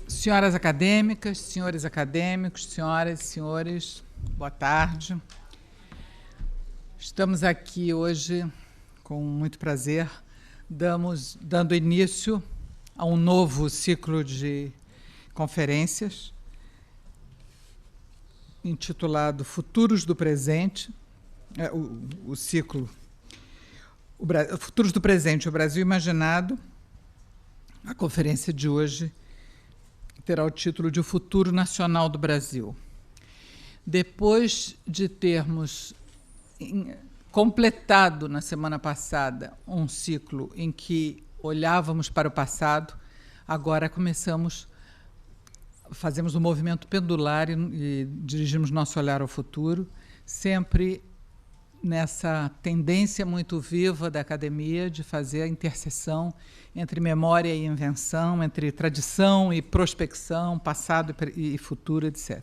Senhoras acadêmicas, senhores acadêmicos, senhoras e senhores, boa tarde. Estamos aqui hoje, com muito prazer, dando início a um novo ciclo de conferências, intitulado Futuros do Presente, o ciclo Futuros do Presente, o Brasil Imaginado. A conferência de hoje terá o título de O Futuro Nacional do Brasil. Depois de termos completado, na semana passada, um ciclo em que olhávamos para o passado, agora fazemos um movimento pendular e dirigimos nosso olhar ao futuro, sempre nessa tendência muito viva da academia de fazer a interseção entre memória e invenção, entre tradição e prospecção, passado e futuro, etc.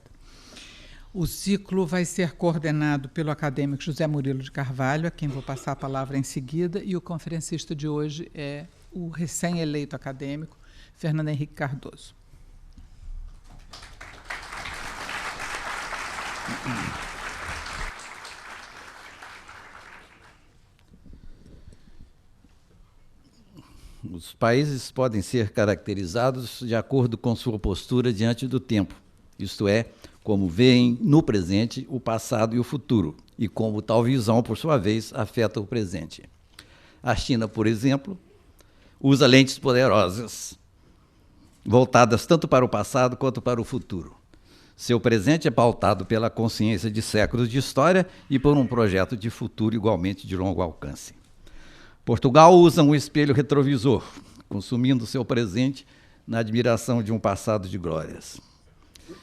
O ciclo vai ser coordenado pelo acadêmico José Murilo de Carvalho, a quem vou passar a palavra em seguida, e o conferencista de hoje é o recém-eleito acadêmico Fernando Henrique Cardoso. Os países podem ser caracterizados de acordo com sua postura diante do tempo, isto é, como veem no presente o passado e o futuro, e como tal visão, por sua vez, afeta o presente. A China, por exemplo, usa lentes poderosas, voltadas tanto para o passado quanto para o futuro. Seu presente é pautado pela consciência de séculos de história e por um projeto de futuro igualmente de longo alcance. Portugal usa um espelho retrovisor, consumindo seu presente na admiração de um passado de glórias.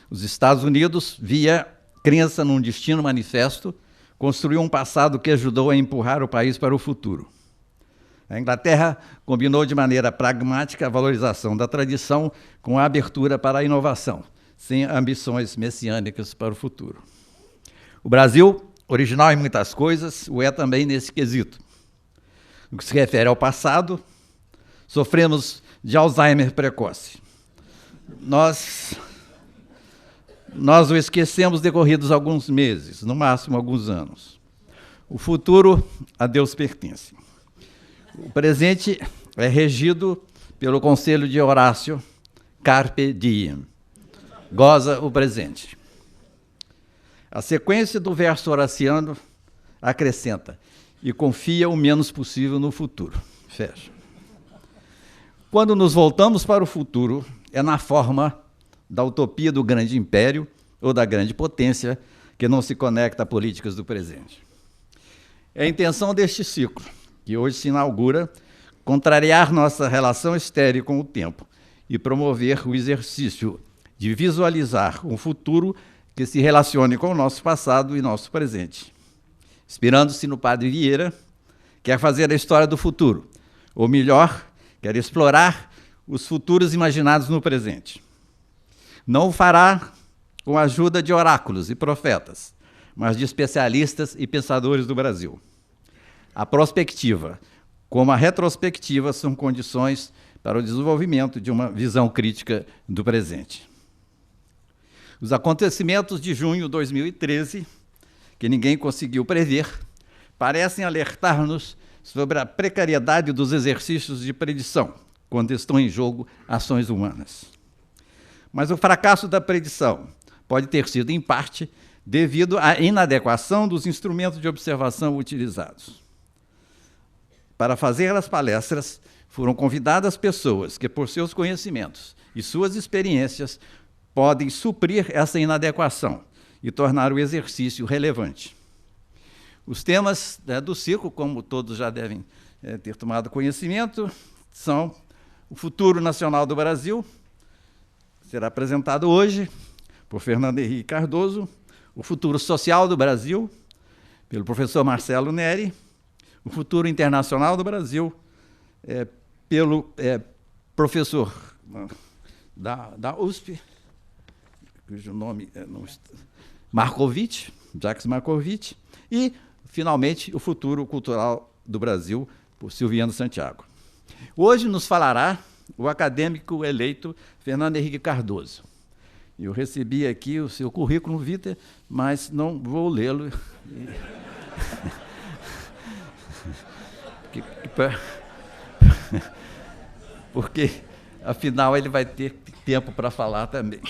Os Estados Unidos, via crença num destino manifesto, construiu um passado que ajudou a empurrar o país para o futuro. A Inglaterra combinou de maneira pragmática a valorização da tradição com a abertura para a inovação, sem ambições messiânicas para o futuro. O Brasil, original em muitas coisas, o é também nesse quesito. No que se refere ao passado, sofremos de Alzheimer precoce. Nós o esquecemos decorridos alguns meses, no máximo alguns anos. O futuro a Deus pertence. O presente é regido pelo conselho de Horácio, Carpe diem. Goza o presente. A sequência do verso horaciano acrescenta: e confia o menos possível no futuro. Fecha. Quando nos voltamos para o futuro, é na forma da utopia do grande império ou da grande potência que não se conecta a políticas do presente. É a intenção deste ciclo, que hoje se inaugura, contrariar nossa relação estéril com o tempo e promover o exercício de visualizar um futuro que se relacione com o nosso passado e nosso presente. Inspirando-se no Padre Vieira, quer fazer a história do futuro, ou melhor, quer explorar os futuros imaginados no presente. Não o fará com a ajuda de oráculos e profetas, mas de especialistas e pensadores do Brasil. A prospectiva, como a retrospectiva, são condições para o desenvolvimento de uma visão crítica do presente. Os acontecimentos de junho de 2013, que ninguém conseguiu prever, parecem alertar-nos sobre a precariedade dos exercícios de predição, quando estão em jogo ações humanas. Mas o fracasso da predição pode ter sido, em parte, devido à inadequação dos instrumentos de observação utilizados. Para fazer as palestras, foram convidadas pessoas que, por seus conhecimentos e suas experiências, podem suprir essa inadequação e tornar o exercício relevante. Os temas do ciclo, como todos já devem ter tomado conhecimento, são o futuro nacional do Brasil, será apresentado hoje por Fernando Henrique Cardoso, o futuro social do Brasil, pelo professor Marcelo Neri, o futuro internacional do Brasil, pelo professor da USP, cujo nome não está, Marcovitch, Jacques Marcovitch, e, finalmente, o futuro cultural do Brasil, por Silviano Santiago. Hoje nos falará o acadêmico eleito Fernando Henrique Cardoso. Eu recebi aqui o seu currículo vitae, mas não vou lê-lo. Porque, afinal, ele vai ter tempo para falar também.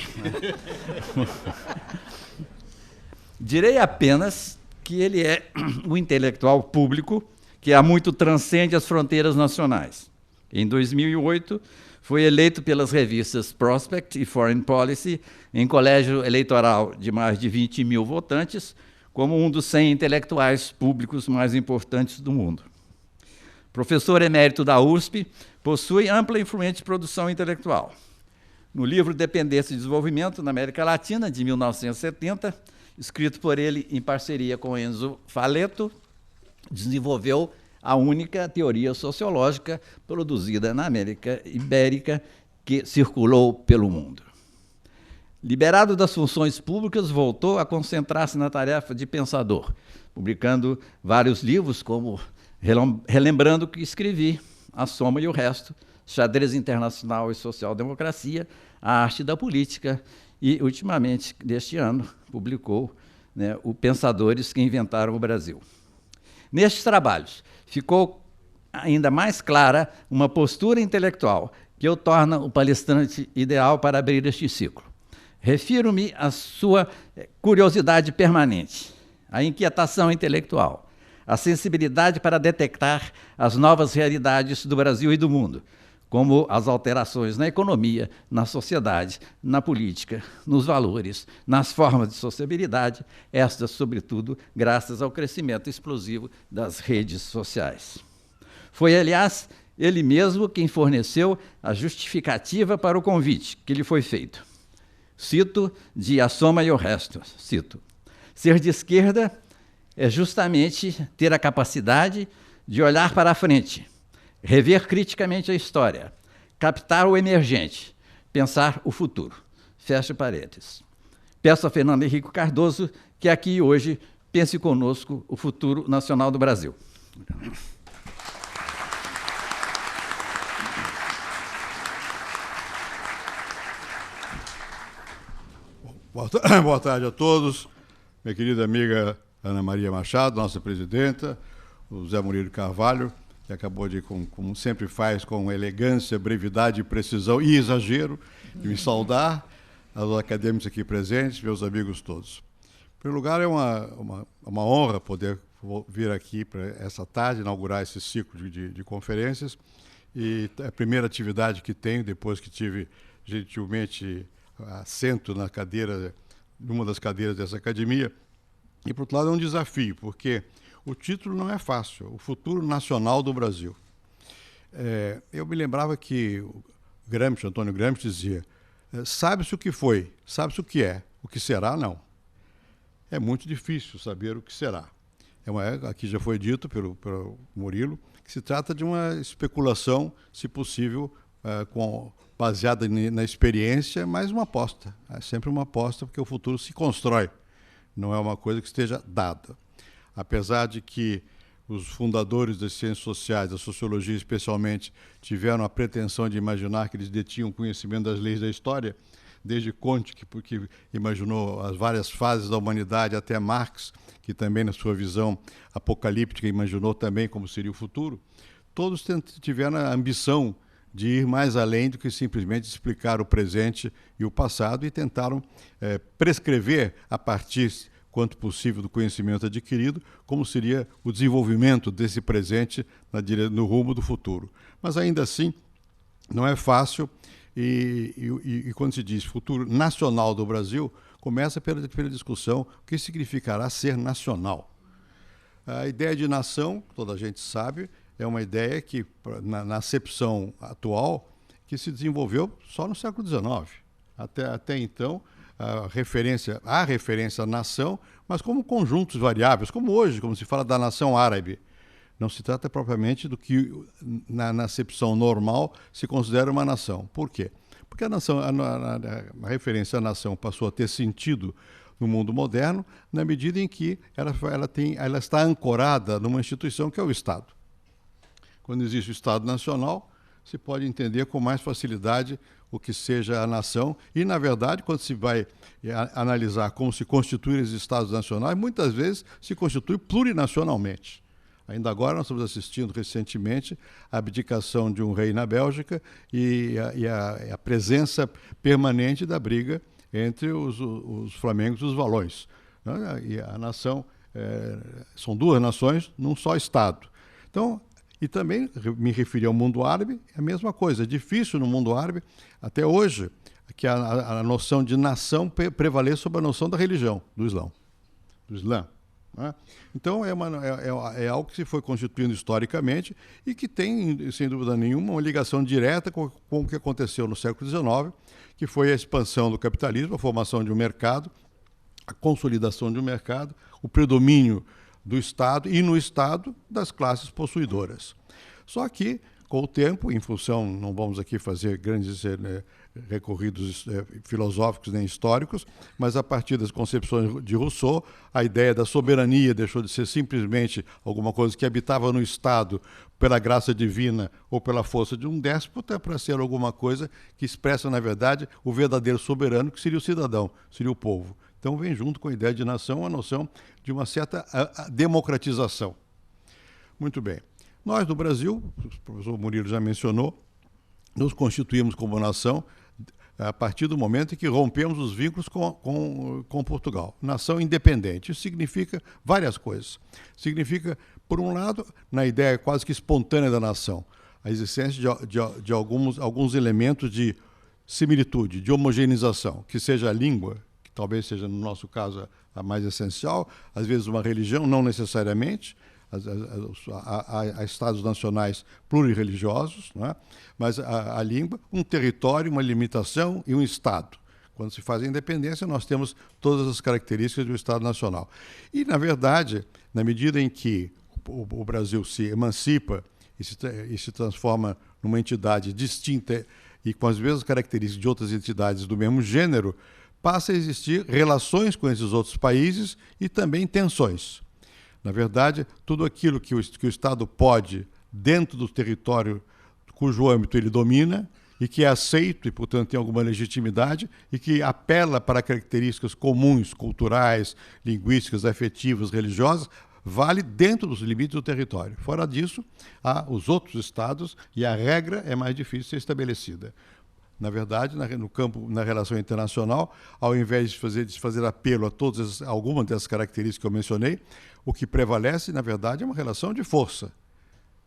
Direi apenas que ele é um intelectual público que há muito transcende as fronteiras nacionais. Em 2008, foi eleito pelas revistas Prospect e Foreign Policy, em colégio eleitoral de mais de 20 mil votantes, como um dos 100 intelectuais públicos mais importantes do mundo. Professor emérito da USP, possui ampla e influente produção intelectual. No livro Dependência e Desenvolvimento na América Latina, de 1970, escrito por ele em parceria com Enzo Faleto, desenvolveu a única teoria sociológica produzida na América Ibérica que circulou pelo mundo. Liberado das funções públicas, voltou a concentrar-se na tarefa de pensador, publicando vários livros, como Relembrando o que escrevi, A Soma e o Resto, Xadrez Internacional e Social-Democracia, A Arte da Política, e, ultimamente, deste ano, publicou, o Pensadores que Inventaram o Brasil. Nestes trabalhos, ficou ainda mais clara uma postura intelectual que o torna o palestrante ideal para abrir este ciclo. Refiro-me à sua curiosidade permanente, à inquietação intelectual, à sensibilidade para detectar as novas realidades do Brasil e do mundo, como as alterações na economia, na sociedade, na política, nos valores, nas formas de sociabilidade, estas, sobretudo, graças ao crescimento explosivo das redes sociais. Foi, aliás, ele mesmo quem forneceu a justificativa para o convite que lhe foi feito. Cito de A Soma e o Resto, cito: ser de esquerda é justamente ter a capacidade de olhar para a frente, rever criticamente a história, captar o emergente, pensar o futuro. Fecha parênteses. Peço a Fernando Henrique Cardoso que aqui hoje pense conosco o futuro nacional do Brasil. Boa tarde a todos. Minha querida amiga Ana Maria Machado, nossa presidenta, o Zé Murilo Carvalho, que acabou de, como sempre faz, com elegância, brevidade, precisão e exagero, de me saudar, aos acadêmicos aqui presentes, meus amigos todos. Em primeiro lugar, é uma honra poder vir aqui para essa tarde, inaugurar esse ciclo de conferências, e é a primeira atividade que tenho, depois que tive gentilmente assento na cadeira, numa das cadeiras dessa academia, e, por outro lado, é um desafio, porque o título não é fácil, o futuro nacional do Brasil. Eu me lembrava que o Gramsci, Antônio Gramsci, dizia: sabe-se o que foi, sabe-se o que é, o que será, não. É muito difícil saber o que será. Aqui já foi dito pelo Murilo, que se trata de uma especulação, se possível, baseada na experiência, mas uma aposta. É sempre uma aposta, porque o futuro se constrói, não é uma coisa que esteja dada. Apesar de que os fundadores das ciências sociais, da sociologia especialmente, tiveram a pretensão de imaginar que eles detinham conhecimento das leis da história, desde Comte, que imaginou as várias fases da humanidade, até Marx, que também, na sua visão apocalíptica, imaginou também como seria o futuro, todos tiveram a ambição de ir mais além do que simplesmente explicar o presente e o passado, e tentaram prescrever, a partir, quanto possível, do conhecimento adquirido, como seria o desenvolvimento desse presente no rumo do futuro. Mas, ainda assim, não é fácil, e quando se diz futuro nacional do Brasil, começa pela discussão o que significará ser nacional. A ideia de nação, toda a gente sabe, é uma ideia que, na acepção atual, que se desenvolveu só no século XIX. Até então, a referência à nação, mas como conjuntos variáveis, como hoje, como se fala da nação árabe. Não se trata propriamente do que, na acepção normal, se considera uma nação. Por quê? Porque a referência à nação passou a ter sentido no mundo moderno, na medida em que ela está ancorada numa instituição que é o Estado. Quando existe o Estado Nacional, se pode entender com mais facilidade o que seja a nação. E, na verdade, quando se vai analisar como se constituem os Estados Nacionais, muitas vezes se constitui plurinacionalmente. Ainda agora nós estamos assistindo recentemente a abdicação de um rei na Bélgica e a presença permanente da briga entre os flamengos e os valões, né? E a nação, são duas nações num só Estado. Então, e também me referi ao mundo árabe, é a mesma coisa. É difícil no mundo árabe, até hoje, que a noção de nação prevaleça sobre a noção da religião, do Islã. Né? Então, é algo que se foi constituindo historicamente e que tem, sem dúvida nenhuma, uma ligação direta com o que aconteceu no século XIX, que foi a expansão do capitalismo, a formação de um mercado, a consolidação de um mercado, o predomínio do Estado e, no Estado, das classes possuidoras. Só que, com o tempo, em função, não vamos aqui fazer grandes recorridos filosóficos nem históricos, mas a partir das concepções de Rousseau, a ideia da soberania deixou de ser simplesmente alguma coisa que habitava no Estado pela graça divina ou pela força de um déspota, para ser alguma coisa que expressa, na verdade, o verdadeiro soberano, que seria o cidadão, seria o povo. Então vem junto com a ideia de nação a noção de uma certa democratização. Muito bem. Nós, no Brasil, o professor Murilo já mencionou, nos constituímos como nação a partir do momento em que rompemos os vínculos com Portugal. Nação independente. Isso significa várias coisas. Significa, por um lado, na ideia quase que espontânea da nação, a existência de alguns elementos de similitude, de homogeneização, que seja a língua, que talvez seja, no nosso caso, a mais essencial, às vezes uma religião, não necessariamente, a estados nacionais plurirreligiosos, não é? Mas a língua, um território, uma limitação e um Estado. Quando se faz a independência, nós temos todas as características do Estado Nacional. E, na verdade, na medida em que o Brasil se emancipa e se transforma numa entidade distinta e com as mesmas características de outras entidades do mesmo gênero, passa a existir relações com esses outros países e também tensões. Na verdade, tudo aquilo que o Estado pode, dentro do território cujo âmbito ele domina, e que é aceito e, portanto, tem alguma legitimidade, e que apela para características comuns, culturais, linguísticas, afetivas, religiosas, vale dentro dos limites do território. Fora disso, há os outros Estados, e a regra é mais difícil de ser estabelecida. Na verdade, no campo, na relação internacional, ao invés de fazer apelo a algumas dessas características que eu mencionei, o que prevalece, na verdade, é uma relação de força.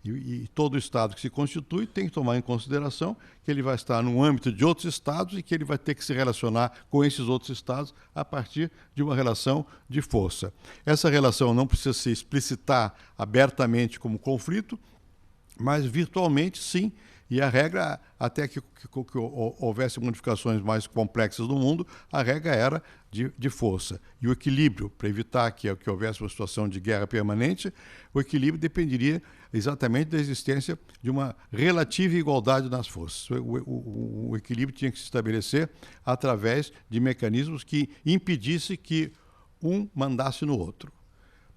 E todo Estado que se constitui tem que tomar em consideração que ele vai estar no âmbito de outros Estados e que ele vai ter que se relacionar com esses outros Estados a partir de uma relação de força. Essa relação não precisa se explicitar abertamente como conflito, mas virtualmente, sim. E a regra, até que houvesse modificações mais complexas no mundo, a regra era de força. E o equilíbrio, para evitar que houvesse uma situação de guerra permanente, o equilíbrio dependeria exatamente da existência de uma relativa igualdade nas forças. O equilíbrio tinha que se estabelecer através de mecanismos que impedissem que um mandasse no outro.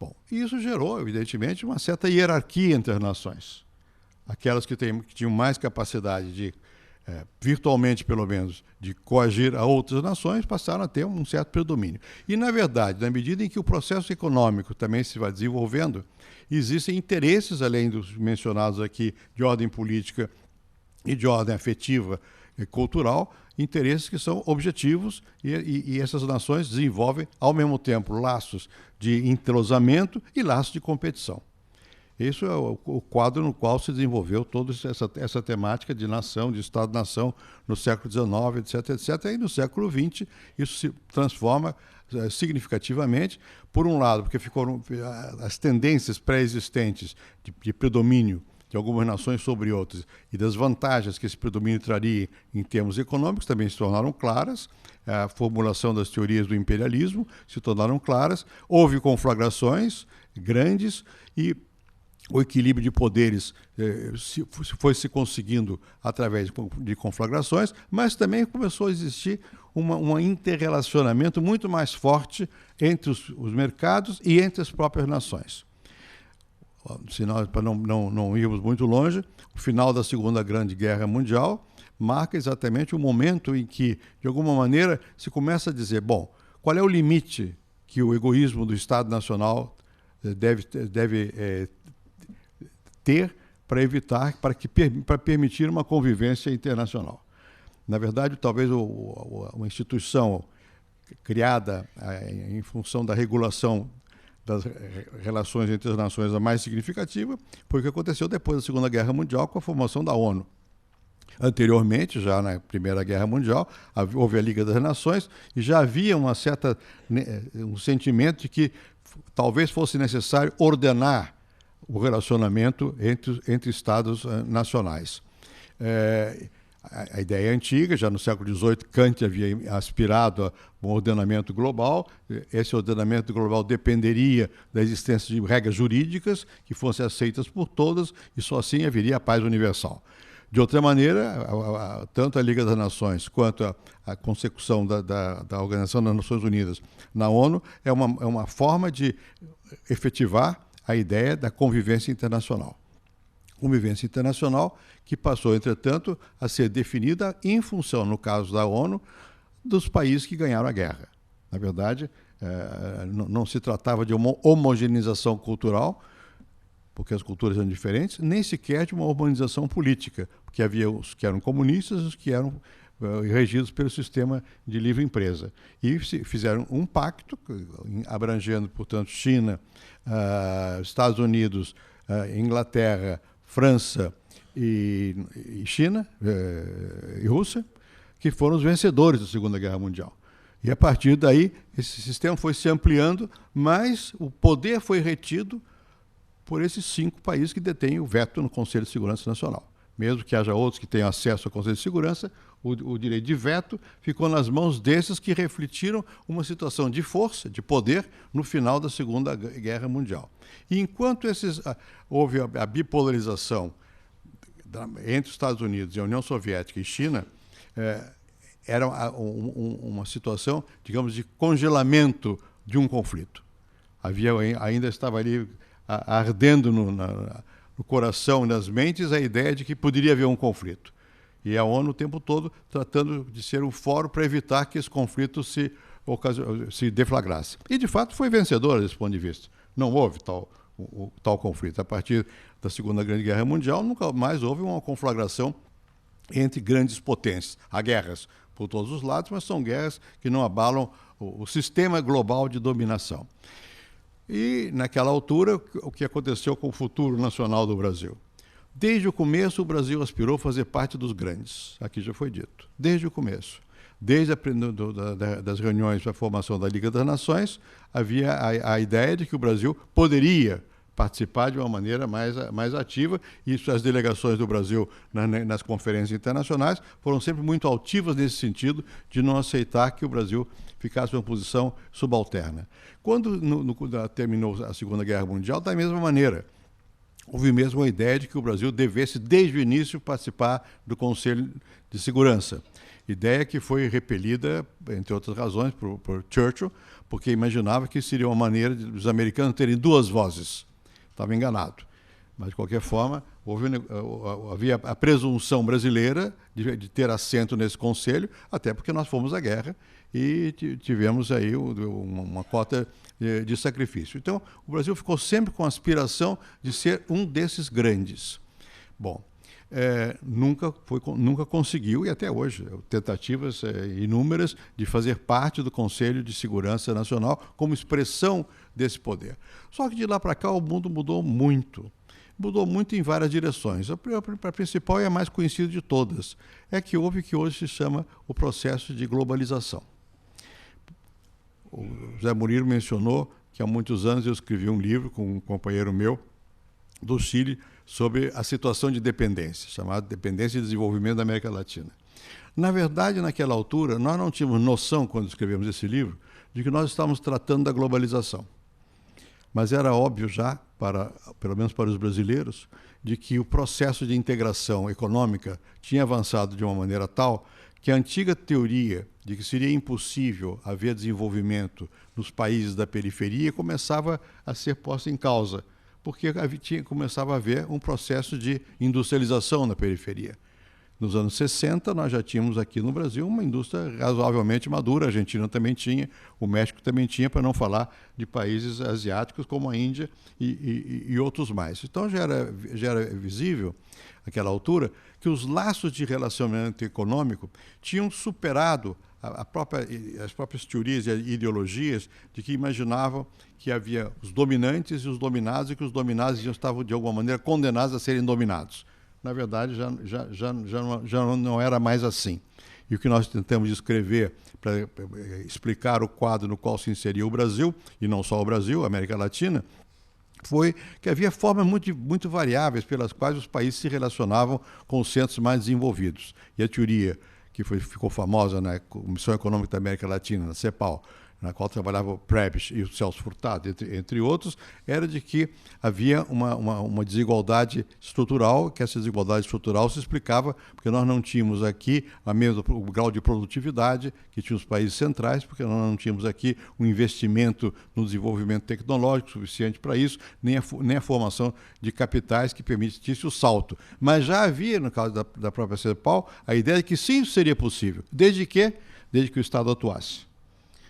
Bom, isso gerou, evidentemente, uma certa hierarquia entre as nações. Aquelas que tinham mais capacidade de, virtualmente pelo menos, de coagir a outras nações, passaram a ter um certo predomínio. E, na verdade, na medida em que o processo econômico também se vai desenvolvendo, existem interesses, além dos mencionados aqui, de ordem política e de ordem afetiva e cultural, interesses que são objetivos e essas nações desenvolvem, ao mesmo tempo, laços de entrosamento e laços de competição. Isso é o quadro no qual se desenvolveu toda essa temática de nação, de Estado-nação, no século XIX, etc., etc. E no século XX isso se transforma significativamente, por um lado, porque ficaram as tendências pré-existentes de predomínio de algumas nações sobre outras e das vantagens que esse predomínio traria em termos econômicos também se tornaram claras. A formulação das teorias do imperialismo se tornaram claras. Houve conflagrações grandes e o equilíbrio de poderes foi se conseguindo através de conflagrações, mas também começou a existir um interrelacionamento muito mais forte entre os mercados e entre as próprias nações. Para não irmos muito longe, o final da Segunda Grande Guerra Mundial marca exatamente o momento em que, de alguma maneira, se começa a dizer, bom, qual é o limite que o egoísmo do Estado Nacional deve ter para permitir uma convivência internacional. Na verdade, talvez uma instituição criada em função da regulação das relações entre as nações a mais significativa foi o que aconteceu depois da Segunda Guerra Mundial com a formação da ONU. Anteriormente, já na Primeira Guerra Mundial, houve a Liga das Nações e já havia um sentimento de que talvez fosse necessário ordenar o relacionamento entre Estados nacionais. A ideia é antiga, já no século XVIII, Kant havia aspirado a um ordenamento global. Esse ordenamento global dependeria da existência de regras jurídicas que fossem aceitas por todas e só assim haveria a paz universal. De outra maneira, tanto a Liga das Nações quanto a consecução da Organização das Nações Unidas na ONU é uma forma de efetivar a ideia da convivência internacional. Convivência internacional que passou, entretanto, a ser definida em função, no caso da ONU, dos países que ganharam a guerra. Na verdade, não se tratava de uma homogeneização cultural, porque as culturas eram diferentes, nem sequer de uma urbanização política, porque havia os que eram comunistas e os que eram regidos pelo sistema de livre empresa. E fizeram um pacto, abrangendo, portanto, China, Estados Unidos, Inglaterra, França e China e Rússia, que foram os vencedores da Segunda Guerra Mundial. E, a partir daí, esse sistema foi se ampliando, mas o poder foi retido por esses 5 países que detêm o veto no Conselho de Segurança Nacional. Mesmo que haja outros que tenham acesso ao Conselho de Segurança, o direito de veto ficou nas mãos desses que refletiram uma situação de força, de poder, no final da Segunda Guerra Mundial. E enquanto houve a bipolarização entre os Estados Unidos e a União Soviética e China, era uma situação, digamos, de congelamento de um conflito. Ainda estava ali ardendo no coração e nas mentes a ideia de que poderia haver um conflito. E a ONU o tempo todo tratando de ser um fórum para evitar que esse conflito se deflagrasse. E, de fato, foi vencedora desse ponto de vista. Não houve tal conflito. A partir da Segunda Grande Guerra Mundial, nunca mais houve uma conflagração entre grandes potências. Há guerras por todos os lados, mas são guerras que não abalam o sistema global de dominação. E, naquela altura, o que aconteceu com o futuro nacional do Brasil? Desde o começo, o Brasil aspirou a fazer parte dos grandes. Aqui já foi dito. Desde o começo. Desde das reuniões para a formação da Liga das Nações, havia a ideia de que o Brasil poderia participar de uma maneira mais ativa, e as delegações do Brasil nas conferências internacionais foram sempre muito altivas nesse sentido de não aceitar que o Brasil ficasse numa posição subalterna. Quando terminou a Segunda Guerra Mundial, da mesma maneira, houve mesmo a ideia de que o Brasil devesse, desde o início, participar do Conselho de Segurança. Ideia que foi repelida, entre outras razões, por Churchill, porque imaginava que seria uma maneira dos americanos terem 2 vozes. Estava enganado. Mas, de qualquer forma, havia a presunção brasileira de ter assento nesse conselho, até porque nós fomos à guerra e tivemos aí uma cota de sacrifício. Então, o Brasil ficou sempre com a aspiração de ser um desses grandes. Bom, nunca conseguiu, e até hoje, tentativas inúmeras de fazer parte do Conselho de Segurança Nacional como expressão desse poder. Só que de lá para cá o mundo mudou muito. Mudou muito em várias direções. A principal e a mais conhecida de todas é que houve o que hoje se chama o processo de globalização. O Zé Murilo mencionou que há muitos anos eu escrevi um livro com um companheiro meu do Chile sobre a situação de dependência, chamada Dependência e Desenvolvimento da América Latina. Na verdade, naquela altura, nós não tínhamos noção, quando escrevemos esse livro, de que nós estávamos tratando da globalização. Mas era óbvio já, pelo menos para os brasileiros, de que o processo de integração econômica tinha avançado de uma maneira tal que a antiga teoria de que seria impossível haver desenvolvimento nos países da periferia começava a ser posta em causa, porque começava a haver um processo de industrialização na periferia. Nos anos 60, nós já tínhamos aqui no Brasil uma indústria razoavelmente madura, a Argentina também tinha, o México também tinha, para não falar de países asiáticos como a Índia e outros mais. Então já era visível, naquela altura, que os laços de relacionamento econômico tinham superado as próprias teorias e ideologias de que imaginavam que havia os dominantes e os dominados e que os dominados já estavam, de alguma maneira, condenados a serem dominados. Na verdade, já não era mais assim. E o que nós tentamos descrever para explicar o quadro no qual se inseria o Brasil, e não só o Brasil, a América Latina, foi que havia formas muito variáveis pelas quais os países se relacionavam com os centros mais desenvolvidos. E a teoria que ficou famosa na Comissão Econômica da América Latina, na CEPAL, na qual trabalhava o Prebisch e o Celso Furtado, entre outros, era de que havia uma desigualdade estrutural, que essa desigualdade estrutural se explicava porque nós não tínhamos aqui o grau de produtividade que tinha os países centrais, porque nós não tínhamos aqui um investimento no desenvolvimento tecnológico suficiente para isso, nem a formação de capitais que permitisse o salto. Mas já havia, no caso da própria CEPAL, a ideia de que sim, isso seria possível, desde que o Estado atuasse.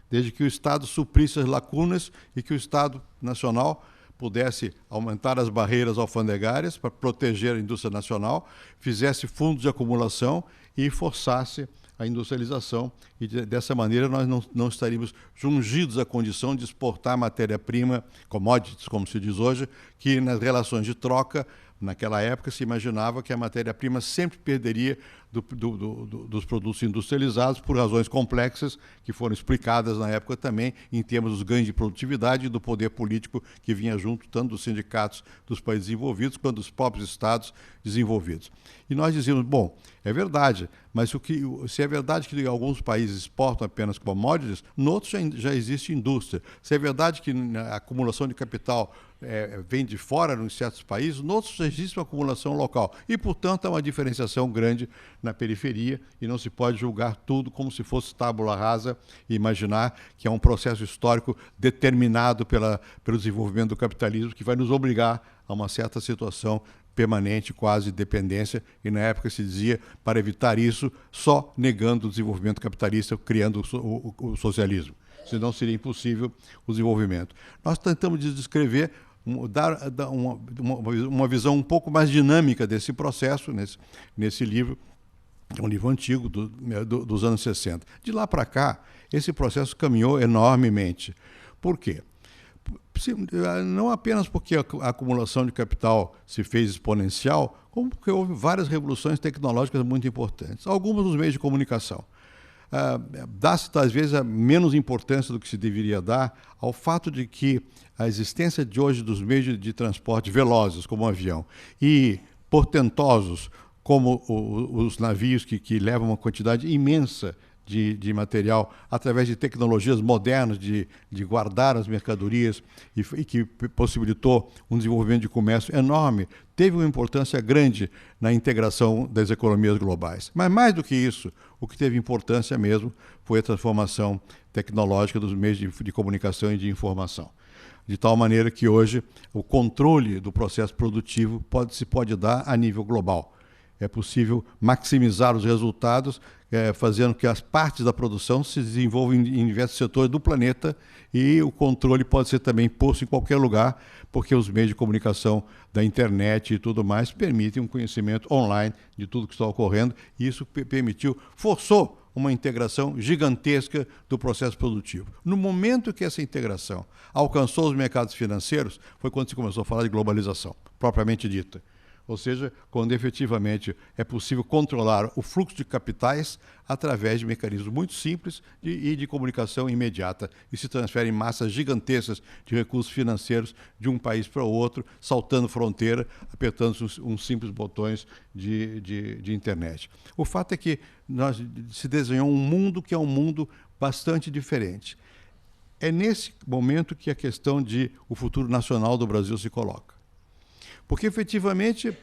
Desde que o Estado suprisse as lacunas e que o Estado nacional pudesse aumentar as barreiras alfandegárias para proteger a indústria nacional, fizesse fundos de acumulação e forçasse a industrialização. E dessa maneira nós não estaríamos jungidos à condição de exportar matéria-prima, commodities, como se diz hoje, que nas relações de troca, naquela época, se imaginava que a matéria-prima sempre perderia dos produtos industrializados por razões complexas que foram explicadas na época também em termos dos ganhos de produtividade e do poder político que vinha junto tanto dos sindicatos dos países desenvolvidos quanto dos próprios estados desenvolvidos. E nós dizíamos, bom, é verdade, mas se é verdade que alguns países exportam apenas commodities, em outros já existe indústria. Se é verdade que a acumulação de capital vem de fora em certos países, em outros já existe uma acumulação local. E, portanto, há uma diferenciação grande na periferia e não se pode julgar tudo como se fosse tábula rasa e imaginar que é um processo histórico determinado pelo desenvolvimento do capitalismo que vai nos obrigar a uma certa situação permanente, quase dependência, e na época se dizia, para evitar isso, só negando o desenvolvimento capitalista, criando o socialismo. Senão seria impossível o desenvolvimento. Nós tentamos descrever, dar uma visão um pouco mais dinâmica desse processo, nesse livro, é um livro antigo, dos anos 60. De lá para cá, esse processo caminhou enormemente. Por quê? Não apenas porque a acumulação de capital se fez exponencial, como porque houve várias revoluções tecnológicas muito importantes, algumas nos meios de comunicação. Dá-se, às vezes, menos importância do que se deveria dar ao fato de que a existência de hoje dos meios de transporte velozes, como o avião, e portentosos, como os navios que levam uma quantidade imensa de material através de tecnologias modernas de guardar as mercadorias e que possibilitou um desenvolvimento de comércio enorme, teve uma importância grande na integração das economias globais. Mas mais do que isso, o que teve importância mesmo foi a transformação tecnológica dos meios de comunicação e de informação. De tal maneira que hoje o controle do processo produtivo se pode dar a nível global. É possível maximizar os resultados, fazendo que as partes da produção se desenvolvam em diversos setores do planeta e o controle pode ser também posto em qualquer lugar, porque os meios de comunicação da internet e tudo mais permitem um conhecimento online de tudo que está ocorrendo e isso forçou uma integração gigantesca do processo produtivo. No momento que essa integração alcançou os mercados financeiros, foi quando se começou a falar de globalização, propriamente dita. ou seja, quando efetivamente é possível controlar o fluxo de capitais através de mecanismos muito simples e de comunicação imediata, e se transferem massas gigantescas de recursos financeiros de um país para o outro, saltando fronteira, apertando uns simples botões de internet. O fato é que se desenhou um mundo que é um mundo bastante diferente. É nesse momento que a questão de o futuro nacional do Brasil se coloca. Porque, efetivamente,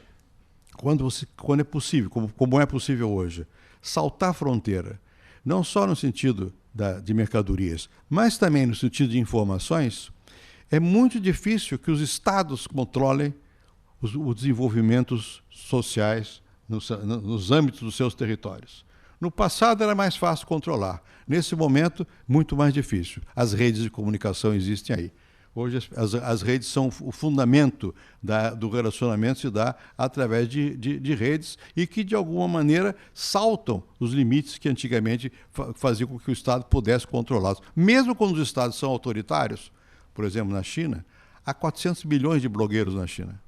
quando é possível, como é possível hoje, saltar a fronteira, não só no sentido de mercadorias, mas também no sentido de informações, é muito difícil que os estados controlem os desenvolvimentos sociais nos âmbitos dos seus territórios. No passado era mais fácil controlar. Nesse momento, muito mais difícil. As redes de comunicação existem aí. Hoje as redes são o fundamento do relacionamento, se dá através de redes e que, de alguma maneira, saltam os limites que antigamente faziam com que o Estado pudesse controlá-los. Mesmo quando os Estados são autoritários, por exemplo, na China, há 400 milhões de blogueiros na China.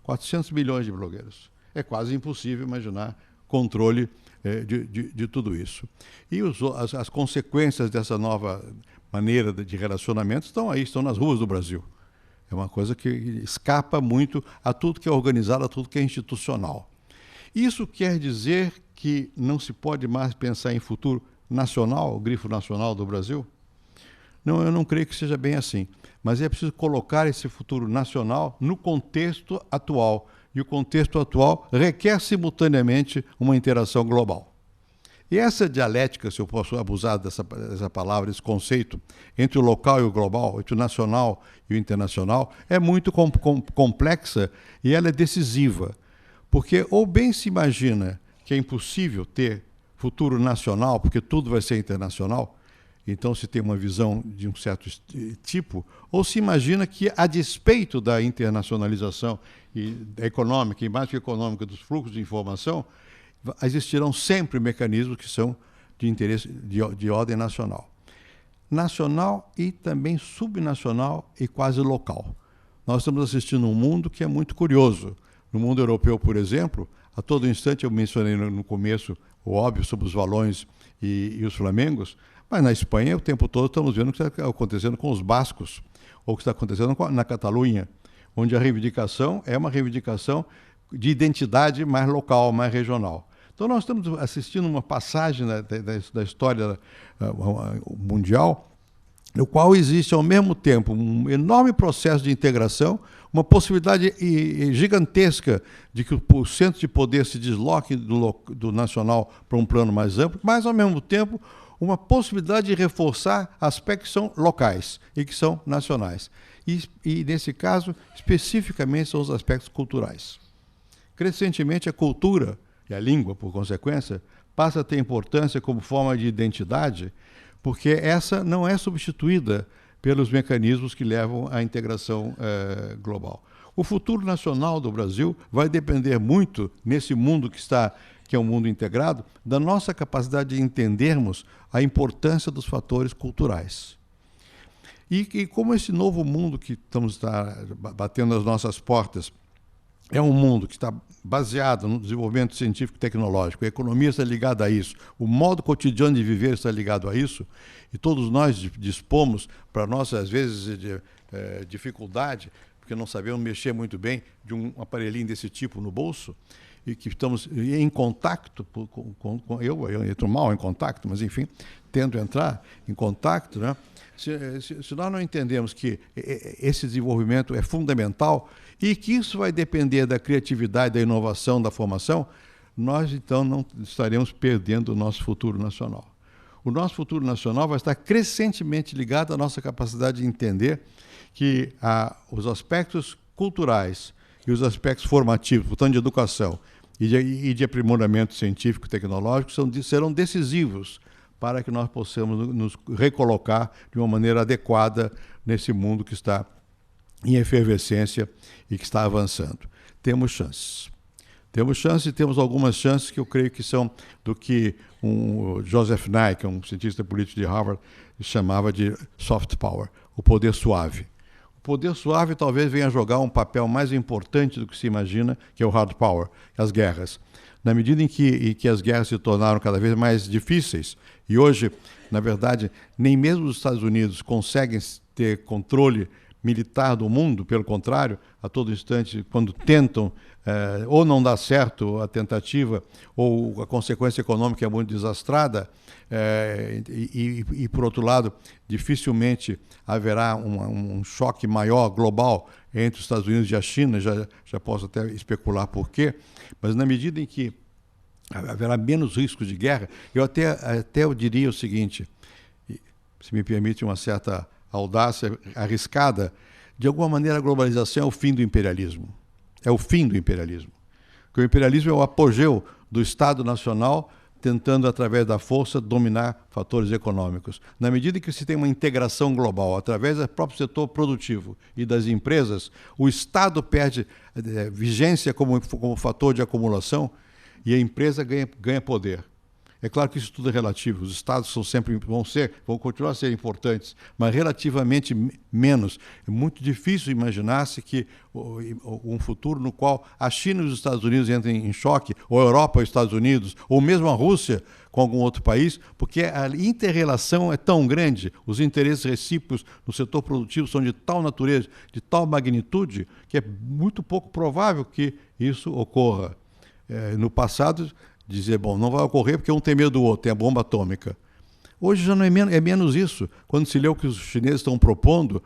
400 milhões de blogueiros. É quase impossível imaginar controle de tudo isso. E as consequências dessa nova maneira de relacionamento estão aí, estão nas ruas do Brasil. É uma coisa que escapa muito a tudo que é organizado, a tudo que é institucional. Isso quer dizer que não se pode mais pensar em futuro nacional, o grifo nacional do Brasil? Não, eu não creio que seja bem assim. Mas é preciso colocar esse futuro nacional no contexto atual. E o contexto atual requer simultaneamente uma interação global. E essa dialética, se eu posso abusar dessa palavra, desse conceito, entre o local e o global, entre o nacional e o internacional, é muito complexa e ela é decisiva. Porque ou bem se imagina que é impossível ter futuro nacional, porque tudo vai ser internacional, então se tem uma visão de um certo tipo, ou se imagina que, a despeito da internacionalização econômica, e mais que econômica, dos fluxos de informação, existirão sempre mecanismos que são de interesse de ordem nacional. Nacional e também subnacional e quase local. Nós estamos assistindo um mundo que é muito curioso. No mundo europeu, por exemplo, a todo instante, eu mencionei no começo o óbvio sobre os valões e os flamengos, mas na Espanha, o tempo todo, estamos vendo o que está acontecendo com os bascos, ou o que está acontecendo na Catalunha, onde a reivindicação é uma reivindicação de identidade mais local, mais regional. Então, nós estamos assistindo uma passagem da história mundial, no qual existe, ao mesmo tempo, um enorme processo de integração, uma possibilidade gigantesca de que o centro de poder se desloque do nacional para um plano mais amplo, mas, ao mesmo tempo, uma possibilidade de reforçar aspectos que são locais e que são nacionais. E nesse caso, especificamente, são os aspectos culturais. Crescentemente, a cultura, e a língua, por consequência, passa a ter importância como forma de identidade, porque essa não é substituída pelos mecanismos que levam à integração global. O futuro nacional do Brasil vai depender muito, nesse mundo que é um mundo integrado, da nossa capacidade de entendermos a importância dos fatores culturais. E como esse novo mundo que estamos batendo nas nossas portas é um mundo que está baseado no desenvolvimento científico e tecnológico, a economia está ligada a isso, o modo cotidiano de viver está ligado a isso, e todos nós dispomos, para nossa, às vezes, dificuldade, porque não sabemos mexer muito bem, de um aparelhinho desse tipo no bolso, e que estamos em contato, eu entro mal em contato, mas, enfim, tento entrar em contato, né? Se nós não entendemos que esse desenvolvimento é fundamental e que isso vai depender da criatividade, da inovação, da formação, nós, então, não estaremos perdendo o nosso futuro nacional. O nosso futuro nacional vai estar crescentemente ligado à nossa capacidade de entender que os aspectos culturais e os aspectos formativos, portanto, de educação e de aprimoramento científico e tecnológico serão decisivos para que nós possamos nos recolocar de uma maneira adequada nesse mundo que está em efervescência e que está avançando. Temos chances. Temos chances e temos algumas chances que eu creio que são do que o Joseph Nye, que é um cientista político de Harvard, chamava de soft power, o poder suave. O poder suave talvez venha jogar um papel mais importante do que se imagina, que é o hard power, as guerras. Na medida em que as guerras se tornaram cada vez mais difíceis, e hoje, na verdade, nem mesmo os Estados Unidos conseguem ter controle militar do mundo, pelo contrário, a todo instante, quando tentam, ou não dá certo a tentativa, ou a consequência econômica é muito desastrada, por outro lado, dificilmente haverá um choque maior, global, entre os Estados Unidos e a China, já posso até especular por quê, mas na medida em que haverá menos riscos de guerra, eu diria o seguinte, se me permite uma certa audácia arriscada, de alguma maneira a globalização é o fim do imperialismo. É o fim do imperialismo. Porque o imperialismo é o apogeu do Estado Nacional tentando, através da força, dominar fatores econômicos. Na medida que se tem uma integração global, através do próprio setor produtivo e das empresas, o Estado perde vigência como fator de acumulação e a empresa ganha poder. É claro que isso tudo é relativo, os estados vão continuar a ser importantes, mas relativamente menos. É muito difícil imaginar-se que um futuro no qual a China e os Estados Unidos entrem em choque, ou a Europa e os Estados Unidos, ou mesmo a Rússia com algum outro país, porque a inter-relação é tão grande, os interesses recíprocos no setor produtivo são de tal natureza, de tal magnitude, que é muito pouco provável que isso ocorra. No passado, dizer, bom, não vai ocorrer porque um tem medo do outro, tem a bomba atômica. Hoje já não é menos isso. Quando se lê o que os chineses estão propondo,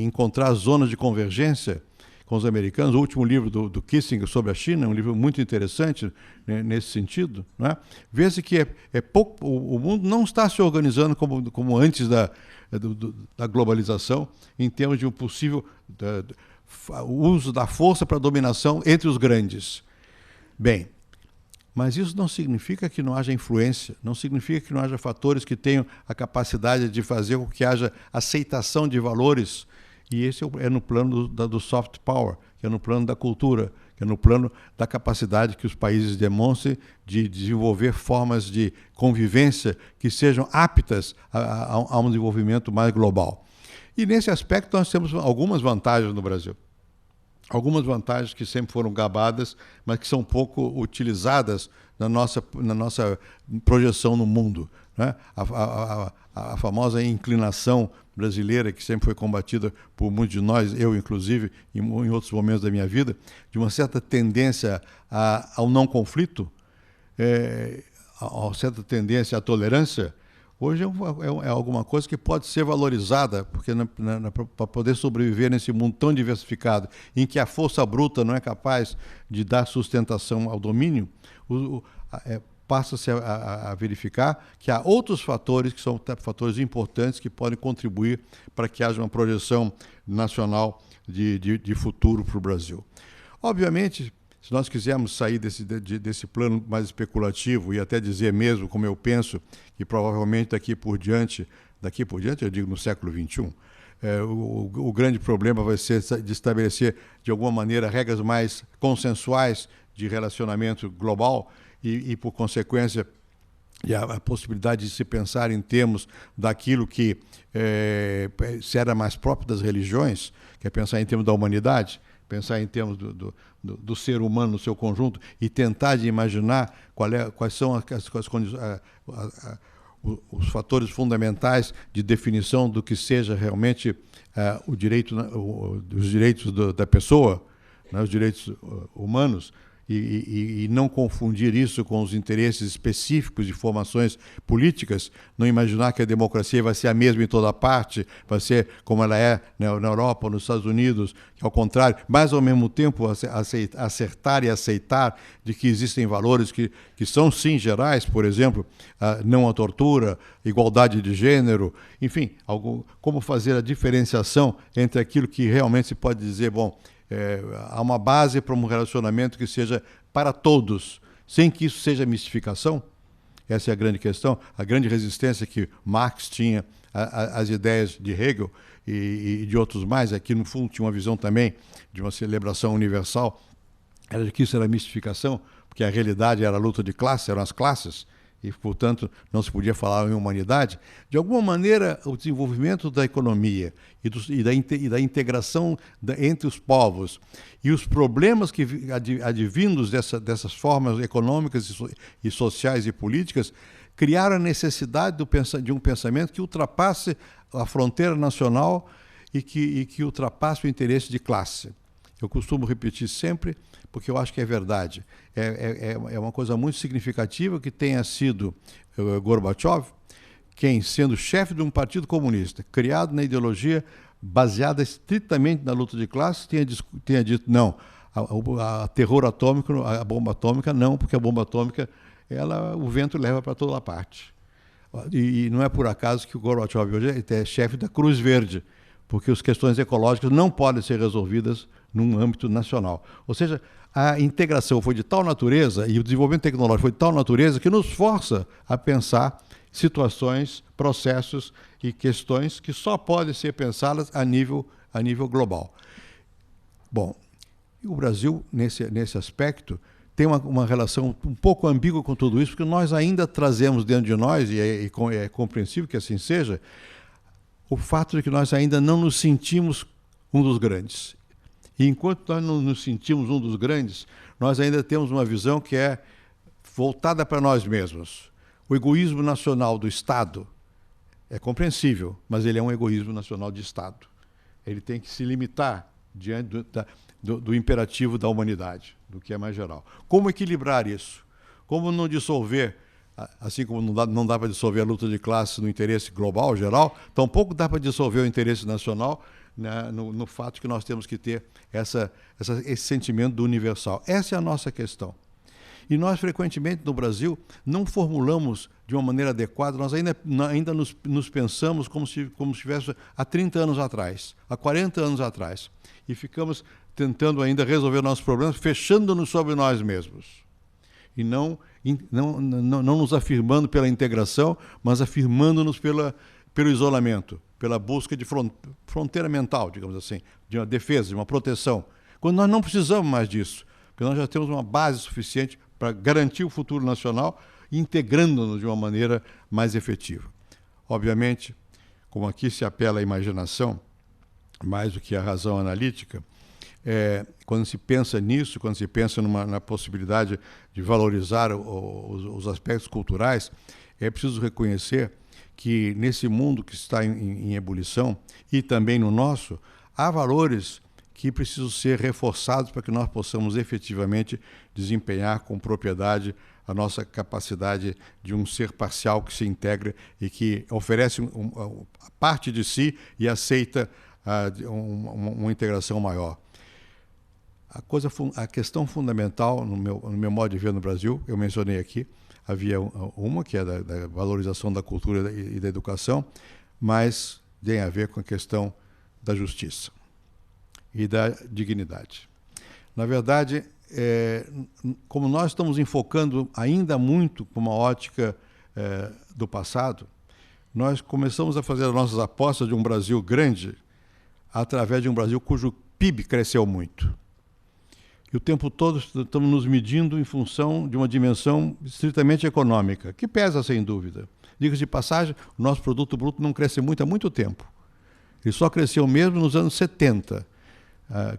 encontrar zonas de convergência com os americanos, o último livro do Kissinger sobre a China, um livro muito interessante, né, nesse sentido, né? Vê-se que o mundo não está se organizando como antes da globalização, em termos de um possível uso da força para a dominação entre os grandes. Bem, mas isso não significa que não haja influência, não significa que não haja fatores que tenham a capacidade de fazer com que haja aceitação de valores, e esse é no plano do soft power, que é no plano da cultura, que é no plano da capacidade que os países demonstrem de desenvolver formas de convivência que sejam aptas a um desenvolvimento mais global. E nesse aspecto nós temos algumas vantagens no Brasil. Algumas vantagens que sempre foram gabadas, mas que são pouco utilizadas na nossa projeção no mundo, né? A famosa inclinação brasileira, que sempre foi combatida por muitos de nós, eu inclusive, em outros momentos da minha vida, de uma certa tendência ao não conflito, a certa tendência à tolerância, hoje é alguma coisa que pode ser valorizada, porque para poder sobreviver nesse mundo tão diversificado, em que a força bruta não é capaz de dar sustentação ao domínio, passa-se a verificar que há outros fatores que são fatores importantes que podem contribuir para que haja uma projeção nacional de futuro para o Brasil. Obviamente, se nós quisermos sair desse plano mais especulativo e até dizer mesmo, como eu penso, que provavelmente daqui por diante, eu digo no século XXI, o grande problema vai ser de estabelecer, de alguma maneira, regras mais consensuais de relacionamento global e por consequência, a possibilidade de se pensar em termos daquilo que se era mais próprio das religiões, que é pensar em termos da humanidade, pensar em termos do ser humano no seu conjunto e tentar de imaginar quais são os fatores fundamentais de definição do que seja realmente os direitos da pessoa, né, os direitos humanos, e não confundir isso com os interesses específicos de formações políticas, não imaginar que a democracia vai ser a mesma em toda parte, vai ser como ela é na Europa, nos Estados Unidos, que ao contrário, mas ao mesmo tempo acertar e aceitar de que existem valores que são sim gerais, por exemplo, não a tortura, igualdade de gênero, enfim, como fazer a diferenciação entre aquilo que realmente se pode dizer, bom, há uma base para um relacionamento que seja para todos, sem que isso seja mistificação. Essa é a grande questão, a grande resistência que Marx tinha às ideias de Hegel e de outros mais, aqui no fundo tinha uma visão também de uma celebração universal, era de que isso era mistificação, porque a realidade era a luta de classe, eram as classes, e, portanto, não se podia falar em humanidade, de alguma maneira o desenvolvimento da economia e da integração entre os povos e os problemas que advindos dessas formas econômicas e sociais e políticas criaram a necessidade de um pensamento que ultrapasse a fronteira nacional e que ultrapasse o interesse de classe. Eu costumo repetir sempre, porque eu acho que é verdade. É uma coisa muito significativa que tenha sido Gorbachev, quem, sendo chefe de um partido comunista, criado na ideologia baseada estritamente na luta de classe, tenha dito, não, a terror atômico, a bomba atômica, não, porque a bomba atômica, o vento leva para toda a parte. E não é por acaso que o Gorbachev hoje é chefe da Cruz Verde, porque as questões ecológicas não podem ser resolvidas num âmbito nacional. Ou seja, a integração foi de tal natureza e o desenvolvimento tecnológico foi de tal natureza que nos força a pensar situações, processos e questões que só podem ser pensadas a nível global. Bom, o Brasil, nesse aspecto, tem uma relação um pouco ambígua com tudo isso, porque nós ainda trazemos dentro de nós, e é compreensível que assim seja, o fato de que nós ainda não nos sentimos um dos grandes. E enquanto nós não nos sentimos um dos grandes, nós ainda temos uma visão que é voltada para nós mesmos. O egoísmo nacional do Estado é compreensível, mas ele é um egoísmo nacional de Estado. Ele tem que se limitar diante do imperativo da humanidade, do que é mais geral. Como equilibrar isso? Como não dissolver, assim como não dá para dissolver a luta de classe no interesse global, geral, tampouco dá para dissolver o interesse nacional, né, no fato que nós temos que ter esse sentimento do universal. Essa é a nossa questão. E nós, frequentemente, no Brasil, não formulamos de uma maneira adequada, nós ainda nos pensamos como se estivesse há 30 anos atrás, há 40 anos atrás, e ficamos tentando ainda resolver nossos problemas, fechando-nos sobre nós mesmos. E não nos afirmando pela integração, mas afirmando-nos pelo isolamento, pela busca de fronteira mental, digamos assim, de uma defesa, de uma proteção, quando nós não precisamos mais disso, porque nós já temos uma base suficiente para garantir o futuro nacional, integrando-nos de uma maneira mais efetiva. Obviamente, como aqui se apela à imaginação, mais do que à razão analítica, quando se pensa nisso, quando se pensa na possibilidade de valorizar os aspectos culturais, é preciso reconhecer que nesse mundo que está em ebulição, e também no nosso, há valores que precisam ser reforçados para que nós possamos efetivamente desempenhar com propriedade a nossa capacidade de um ser parcial que se integra e que oferece parte de si e aceita uma integração maior. A questão fundamental, no meu modo de ver no Brasil, eu mencionei aqui, havia uma que é da valorização da cultura e da educação, mas tem a ver com a questão da justiça e da dignidade. Na verdade, como nós estamos enfocando ainda muito com uma ótica do passado, nós começamos a fazer as nossas apostas de um Brasil grande através de um Brasil cujo PIB cresceu muito. E o tempo todo estamos nos medindo em função de uma dimensão estritamente econômica, que pesa sem dúvida. Diga-se de passagem, o nosso produto bruto não cresce muito há muito tempo. Ele só cresceu mesmo nos anos 70.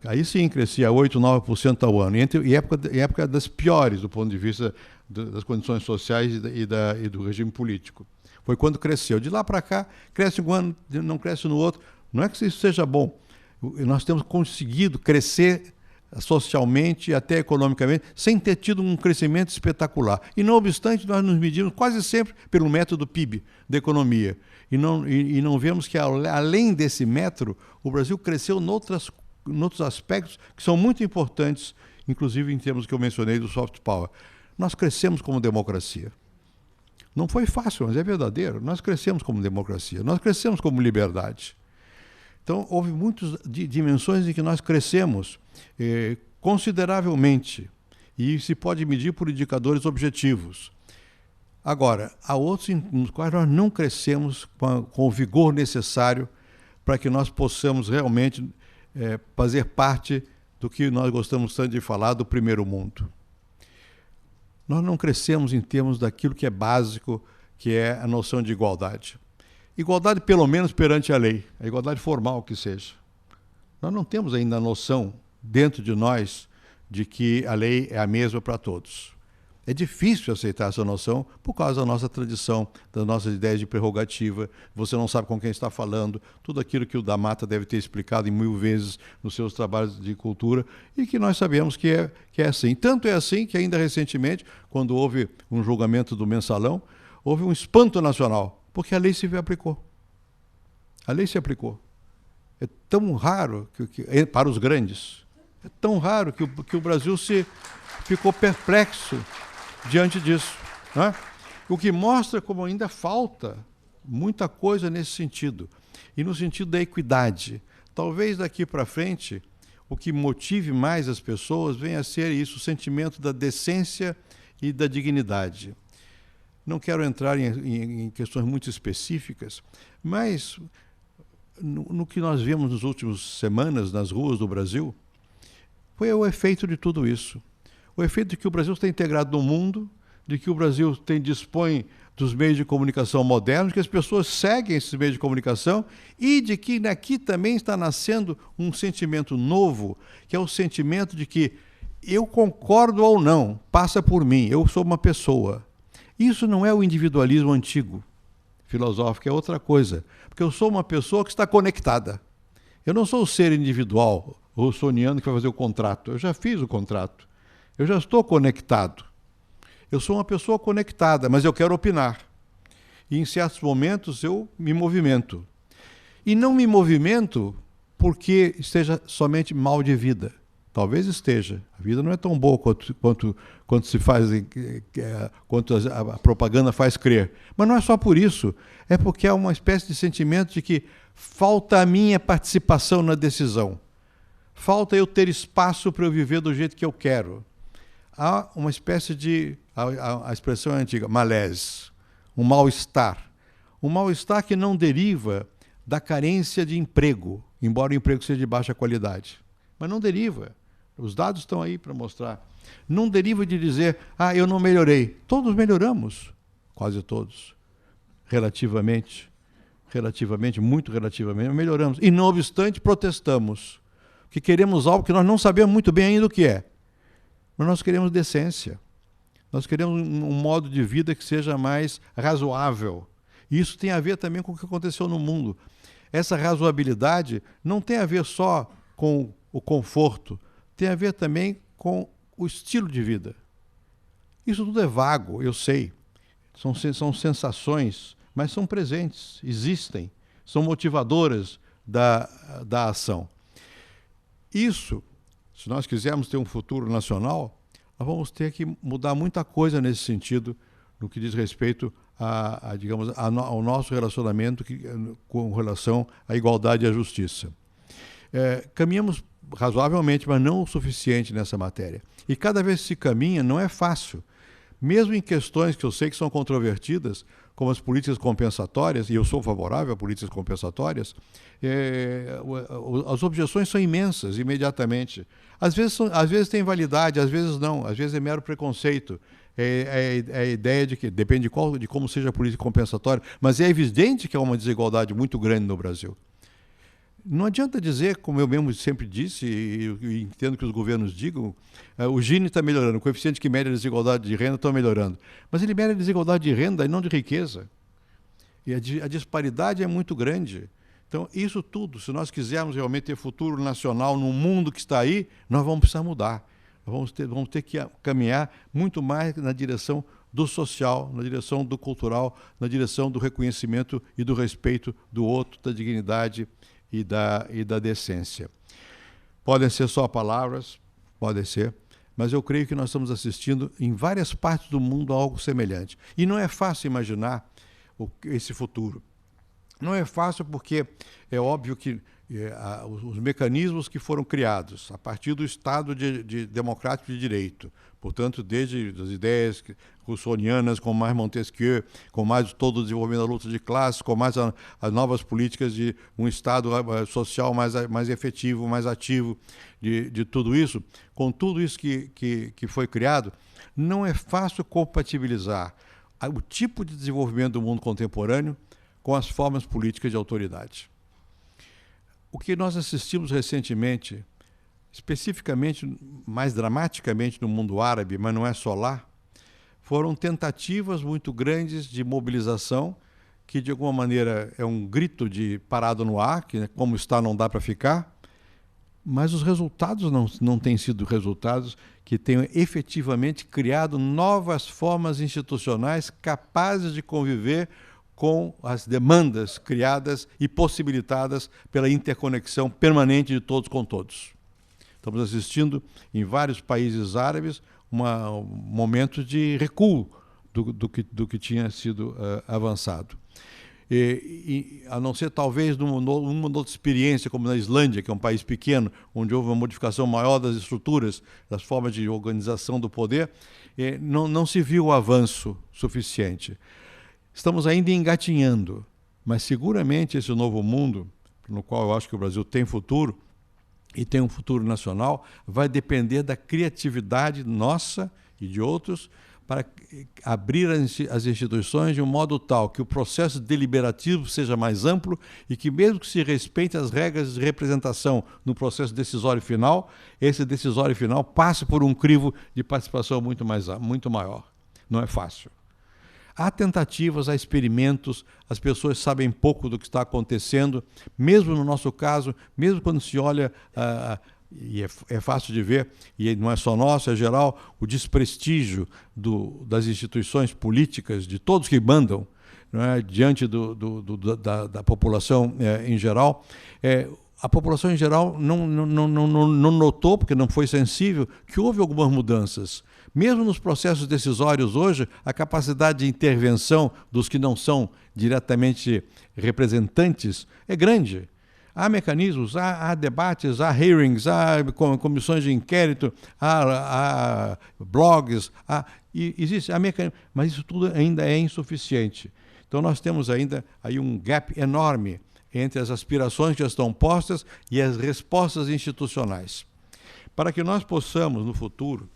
Aí sim crescia 8%, 9% ao ano, em época das piores do ponto de vista das condições sociais e do regime político. Foi quando cresceu. De lá para cá, cresce um ano, não cresce no outro. Não é que isso seja bom. Nós temos conseguido crescer socialmente e até economicamente, sem ter tido um crescimento espetacular. E, não obstante, nós nos medimos quase sempre pelo método PIB da economia. E não vemos que, além desse método, o Brasil cresceu em outros aspectos que são muito importantes, inclusive em termos que eu mencionei do soft power. Nós crescemos como democracia. Não foi fácil, mas é verdadeiro. Nós crescemos como democracia, nós crescemos como liberdade. Então, houve muitas dimensões em que nós crescemos consideravelmente e se pode medir por indicadores objetivos. Agora, há outros nos quais nós não crescemos com o vigor necessário para que nós possamos realmente fazer parte do que nós gostamos tanto de falar do primeiro mundo. nós não crescemos em termos daquilo que é básico, que é a noção de igualdade. Igualdade, pelo menos, perante a lei, a igualdade formal que seja. Nós não temos ainda a noção, dentro de nós, de que a lei é a mesma para todos. É difícil aceitar essa noção por causa da nossa tradição, das nossas ideias de prerrogativa. Você não sabe com quem está falando, tudo aquilo que o da Mata deve ter explicado em 1000 vezes nos seus trabalhos de cultura e que nós sabemos que é assim. Tanto é assim que ainda recentemente, quando houve um julgamento do Mensalão, houve um espanto nacional, porque a lei se aplicou. A lei se aplicou. É tão raro, para os grandes, é tão raro que o Brasil ficou perplexo diante disso, né? O que mostra como ainda falta muita coisa nesse sentido. E no sentido da equidade. Talvez daqui para frente, o que motive mais as pessoas venha a ser isso, o sentimento da decência e da dignidade. Não quero entrar em questões muito específicas, mas no que nós vimos nas últimas semanas nas ruas do Brasil, foi o efeito de tudo isso. O efeito de que o Brasil está integrado no mundo, de que o Brasil dispõe dos meios de comunicação modernos, que as pessoas seguem esses meios de comunicação e de que aqui também está nascendo um sentimento novo, que é o sentimento de que eu concordo ou não, passa por mim, eu sou uma pessoa. Isso não é o individualismo antigo, filosófico, é outra coisa, porque eu sou uma pessoa que está conectada. Eu não sou o ser individual, russoniano que vai fazer o contrato, eu já fiz o contrato. Eu já estou conectado. Eu sou uma pessoa conectada, mas eu quero opinar. E em certos momentos eu me movimento. E não me movimento porque esteja somente mal de vida. Talvez esteja. A vida não é tão boa quanto se faz, quanto a propaganda faz crer. Mas não é só por isso. É porque há uma espécie de sentimento de que falta a minha participação na decisão. Falta eu ter espaço para eu viver do jeito que eu quero. Há uma espécie de, a expressão é antiga, malaise, um mal-estar. Um mal-estar que não deriva da carência de emprego, embora o emprego seja de baixa qualidade. Mas não deriva. Os dados estão aí para mostrar. Não deriva de dizer, eu não melhorei. Todos melhoramos, quase todos. Relativamente, muito relativamente, melhoramos. E não obstante, protestamos. Que queremos algo que nós não sabemos muito bem ainda o que é. Mas nós queremos decência. Nós queremos um modo de vida que seja mais razoável. E isso tem a ver também com o que aconteceu no mundo. Essa razoabilidade não tem a ver só com o conforto, tem a ver também com o estilo de vida. Isso tudo é vago, eu sei. São sensações, mas são presentes, existem, são motivadoras da ação. Isso, se nós quisermos ter um futuro nacional, nós vamos ter que mudar muita coisa nesse sentido, no que diz respeito ao nosso relacionamento com relação à igualdade e à justiça. Caminhamos razoavelmente, mas não o suficiente nessa matéria. E cada vez que se caminha, não é fácil. Mesmo em questões que eu sei que são controvertidas, como as políticas compensatórias, e eu sou favorável a políticas compensatórias, as objeções são imensas imediatamente. Às vezes tem validade, às vezes não, às vezes é mero preconceito. É a ideia de que, depende de como seja a política compensatória, mas é evidente que há uma desigualdade muito grande no Brasil. Não adianta dizer, como eu mesmo sempre disse, e entendo que os governos digam, o Gini está melhorando, o coeficiente que mede a desigualdade de renda está melhorando. Mas ele mede a desigualdade de renda e não de riqueza. E a disparidade é muito grande. Então, isso tudo, se nós quisermos realmente ter futuro nacional no mundo que está aí, nós vamos precisar mudar. Nós vamos ter que caminhar muito mais na direção do social, na direção do cultural, na direção do reconhecimento e do respeito do outro, da dignidade e da decência. Podem ser só palavras, podem ser, mas eu creio que nós estamos assistindo em várias partes do mundo a algo semelhante. E não é fácil imaginar esse futuro. Não é fácil porque é óbvio que os mecanismos que foram criados a partir do Estado de democrático de direito, portanto, desde as ideias russonianas, com mais Montesquieu, com mais todo o desenvolvimento da luta de classes, com mais as novas políticas de um Estado social mais efetivo, mais ativo, de tudo isso, com tudo isso que foi criado, não é fácil compatibilizar o tipo de desenvolvimento do mundo contemporâneo com as formas políticas de autoridade. O que nós assistimos recentemente, especificamente, mais dramaticamente no mundo árabe, mas não é só lá, foram tentativas muito grandes de mobilização, que de alguma maneira é um grito de parado no ar, que como está não dá para ficar, mas os resultados não têm sido resultados que tenham efetivamente criado novas formas institucionais capazes de conviver com as demandas criadas e possibilitadas pela interconexão permanente de todos com todos. Estamos assistindo em vários países árabes um momento de recuo do que tinha sido avançado. A não ser talvez numa outra experiência, como na Islândia, que é um país pequeno, onde houve uma modificação maior das estruturas, das formas de organização do poder, não se viu o avanço suficiente. Estamos ainda engatinhando, mas seguramente esse novo mundo, no qual eu acho que o Brasil tem futuro, e tem um futuro nacional, vai depender da criatividade nossa e de outros para abrir as instituições de um modo tal que o processo deliberativo seja mais amplo e que, mesmo que se respeite as regras de representação no processo decisório final, esse decisório final passe por um crivo de participação muito maior. Não é fácil. Há tentativas, há experimentos, as pessoas sabem pouco do que está acontecendo, mesmo no nosso caso, mesmo quando se olha, e é fácil de ver, e não é só nosso, é geral, o desprestígio das instituições políticas, de todos que mandam, não é, diante da população em geral. A população em geral não notou, porque não foi sensível, que houve algumas mudanças. Mesmo nos processos decisórios hoje, a capacidade de intervenção dos que não são diretamente representantes é grande. Há mecanismos, há debates, há hearings, há comissões de inquérito, há blogs, há mecanismos, mas isso tudo ainda é insuficiente. Então nós temos ainda aí um gap enorme entre as aspirações que já estão postas e as respostas institucionais. Para que nós possamos, no futuro,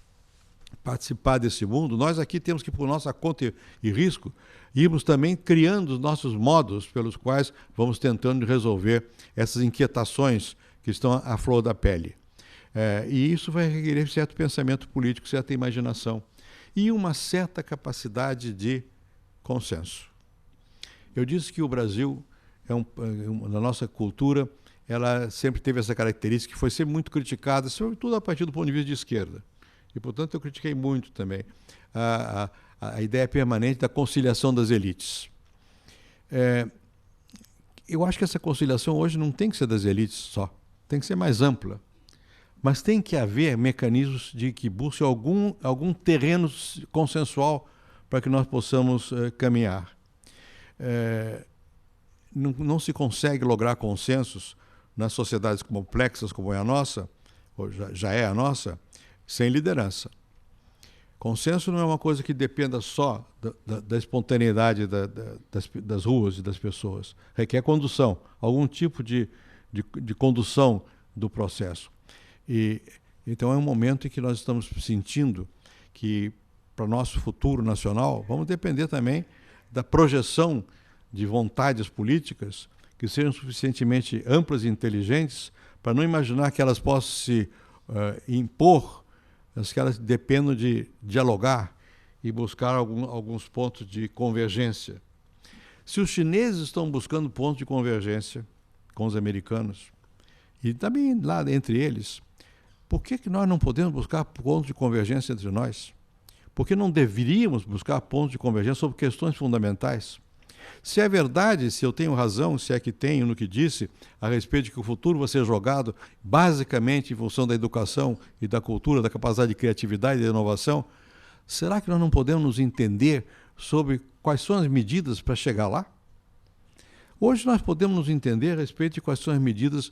participar desse mundo, nós aqui temos que, por nossa conta e risco, irmos também criando os nossos modos pelos quais vamos tentando resolver essas inquietações que estão à flor da pele. E isso vai requerer certo pensamento político, certa imaginação e uma certa capacidade de consenso. Eu disse que o Brasil, na nossa cultura, ela sempre teve essa característica que foi sempre muito criticada, sobretudo a partir do ponto de vista de esquerda. E, portanto, eu critiquei muito também a ideia permanente da conciliação das elites. Eu acho que essa conciliação hoje não tem que ser das elites só, tem que ser mais ampla. Mas tem que haver mecanismos que busquem algum terreno consensual para que nós possamos caminhar. Não se consegue lograr consensos nas sociedades complexas como é a nossa, ou já é a nossa, sem liderança. Consenso não é uma coisa que dependa só da espontaneidade das ruas e das pessoas. Requer condução, algum tipo de condução do processo. Então é um momento em que nós estamos sentindo que, para o nosso futuro nacional, vamos depender também da projeção de vontades políticas que sejam suficientemente amplas e inteligentes para não imaginar que elas possam se impor, mas que elas dependam de dialogar e buscar alguns pontos de convergência. Se os chineses estão buscando pontos de convergência com os americanos, e também lá entre eles, por que nós não podemos buscar pontos de convergência entre nós? Por que não deveríamos buscar pontos de convergência sobre questões fundamentais? Se é verdade, se eu tenho razão, se é que tenho no que disse, a respeito de que o futuro vai ser jogado basicamente em função da educação e da cultura, da capacidade de criatividade e de inovação, será que nós não podemos nos entender sobre quais são as medidas para chegar lá? Hoje nós podemos nos entender a respeito de quais são as medidas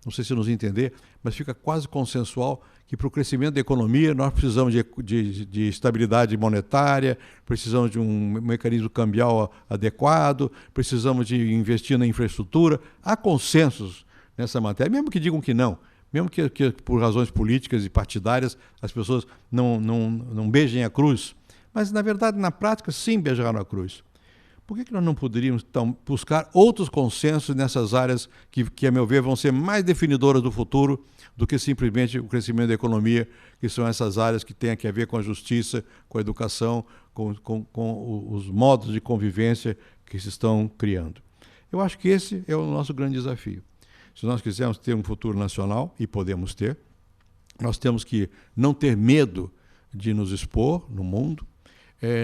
não sei se nos entender, mas fica quase consensual que para o crescimento da economia nós precisamos de estabilidade monetária, precisamos de um mecanismo cambial adequado, precisamos de investir na infraestrutura. Há consensos nessa matéria, mesmo que digam que não, mesmo que por razões políticas e partidárias as pessoas não beijem a cruz, mas na verdade, na prática, sim beijaram a cruz. Por que nós não poderíamos, então, buscar outros consensos nessas áreas que, a meu ver, vão ser mais definidoras do futuro do que simplesmente o crescimento da economia, que são essas áreas que têm a ver com a justiça, com a educação, com os modos de convivência que se estão criando? Eu acho que esse é o nosso grande desafio. Se nós quisermos ter um futuro nacional, e podemos ter, nós temos que não ter medo de nos expor no mundo,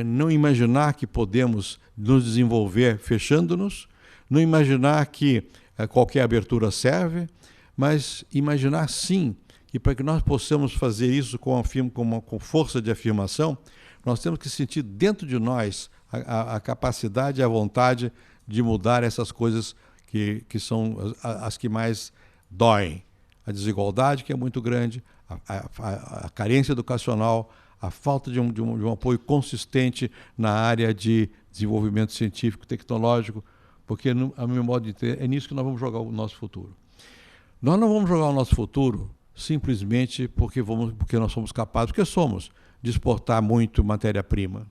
não imaginar que podemos nos desenvolver fechando-nos, não imaginar que qualquer abertura serve, mas imaginar sim que para que nós possamos fazer isso com força de afirmação, nós temos que sentir dentro de nós a capacidade e a vontade de mudar essas coisas que são as que mais doem. A desigualdade, que é muito grande, a carência educacional, a falta de um apoio consistente na área de desenvolvimento científico, tecnológico, porque, a meu modo de entender, é nisso que nós vamos jogar o nosso futuro. Nós não vamos jogar o nosso futuro simplesmente porque nós somos capazes, porque somos, de exportar muito matéria-prima.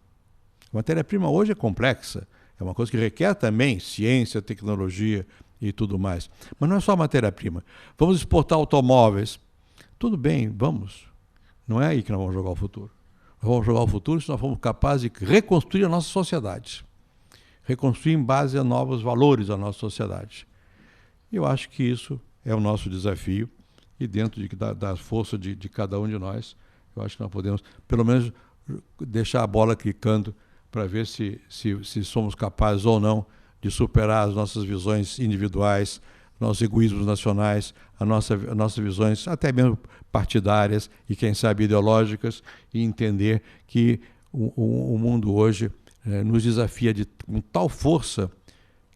A matéria-prima hoje é complexa, é uma coisa que requer também ciência, tecnologia e tudo mais. Mas não é só matéria-prima. Vamos exportar automóveis. Tudo bem, vamos. Não é aí que nós vamos jogar o futuro. Nós vamos jogar o futuro se nós formos capazes de reconstruir a nossa sociedade. Reconstruir em base a novos valores da nossa sociedade. E eu acho que isso é o nosso desafio. E dentro da força de cada um de nós, eu acho que nós podemos, pelo menos, deixar a bola quicando para ver se somos capazes ou não de superar as nossas visões individuais, nossos egoísmos nacionais, as nossas visões até mesmo partidárias e, quem sabe, ideológicas, e entender que o mundo hoje nos desafia com tal força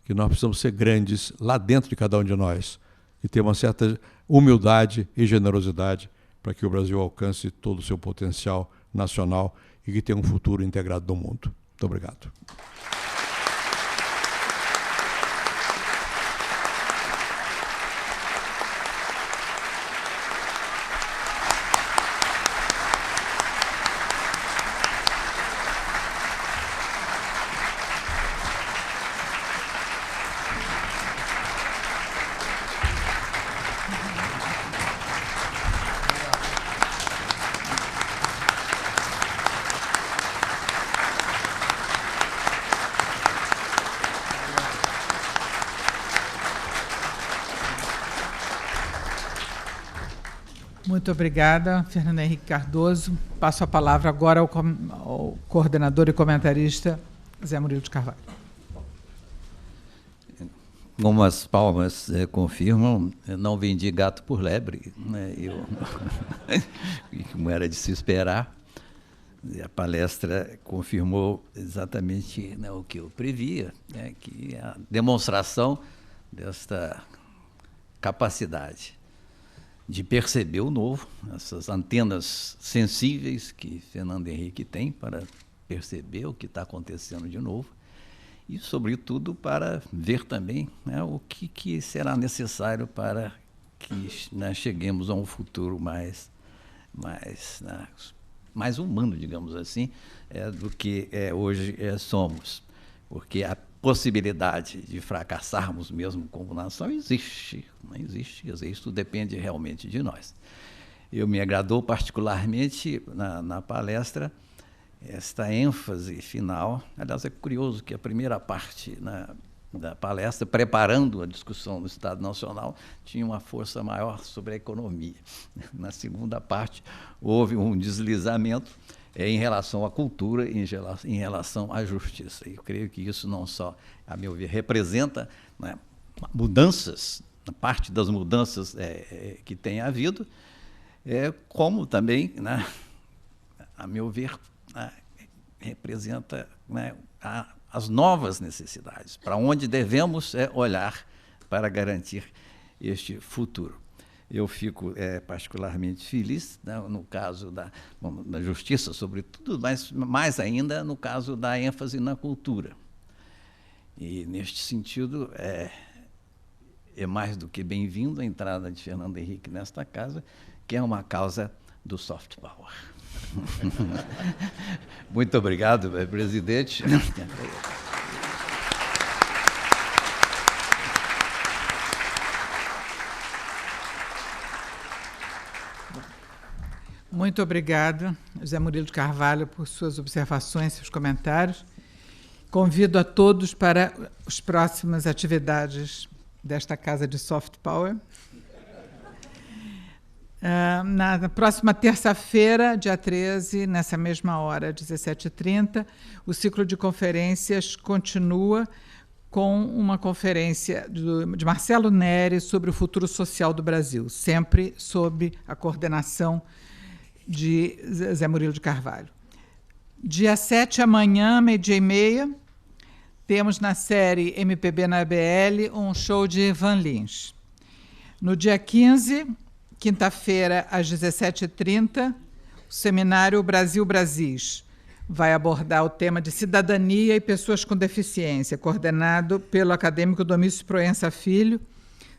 que nós precisamos ser grandes lá dentro de cada um de nós e ter uma certa humildade e generosidade para que o Brasil alcance todo o seu potencial nacional e que tenha um futuro integrado no mundo. Muito obrigado. Muito obrigada, Fernando Henrique Cardoso. Passo a palavra agora ao coordenador e comentarista Zé Murilo de Carvalho. Como as palmas confirmam, não vendi gato por lebre, né? Como era de se esperar. A palestra confirmou exatamente, né, o que eu previa, né, que a demonstração desta capacidade de perceber o novo, essas antenas sensíveis que Fernando Henrique tem para perceber o que está acontecendo de novo e, sobretudo, para ver também, né, o que será necessário para que nós cheguemos a um futuro mais humano, digamos assim, do que hoje somos. Porque a possibilidade de fracassarmos mesmo como nação existe, não existe, quer dizer, isso depende realmente de nós. Me agradou particularmente na palestra esta ênfase final. Aliás, é curioso que a primeira parte da palestra, preparando a discussão no Estado Nacional, tinha uma força maior sobre a economia. Na segunda parte, houve um deslizamento em relação à cultura, em relação à justiça. Eu creio que isso não só, a meu ver, representa, né, mudanças, parte das mudanças que tem havido, como também, né, a meu ver, representa, né, as novas necessidades, para onde devemos olhar para garantir este futuro. eu fico particularmente feliz, né, no caso da justiça, sobretudo, mas mais ainda no caso da ênfase na cultura. E, neste sentido, é mais do que bem-vindo a entrada de Fernando Henrique nesta casa, que é uma causa do soft power. Muito obrigado, presidente. Muito obrigado, José Murilo de Carvalho, por suas observações, seus comentários. Convido a todos para as próximas atividades desta Casa de Soft Power. Na próxima terça-feira, dia 13, nessa mesma hora, 17h30, o ciclo de conferências continua com uma conferência de Marcelo Neri sobre o futuro social do Brasil, sempre sob a coordenação de Zé Murilo de Carvalho. Dia 7, amanhã, 12h30, temos na série MPB na BL um show de Van Lins. No dia 15, quinta-feira, às 17h30, o seminário Brasil Brasis vai abordar o tema de cidadania e pessoas com deficiência, coordenado pelo acadêmico Domício Proença Filho,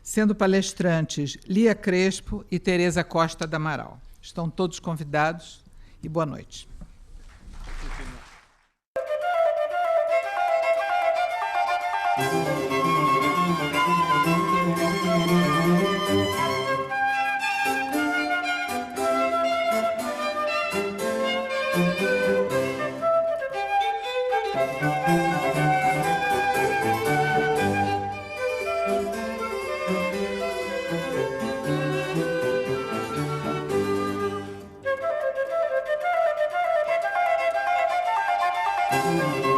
sendo palestrantes Lia Crespo e Tereza Costa da Amaral. Estão todos convidados e boa noite. Música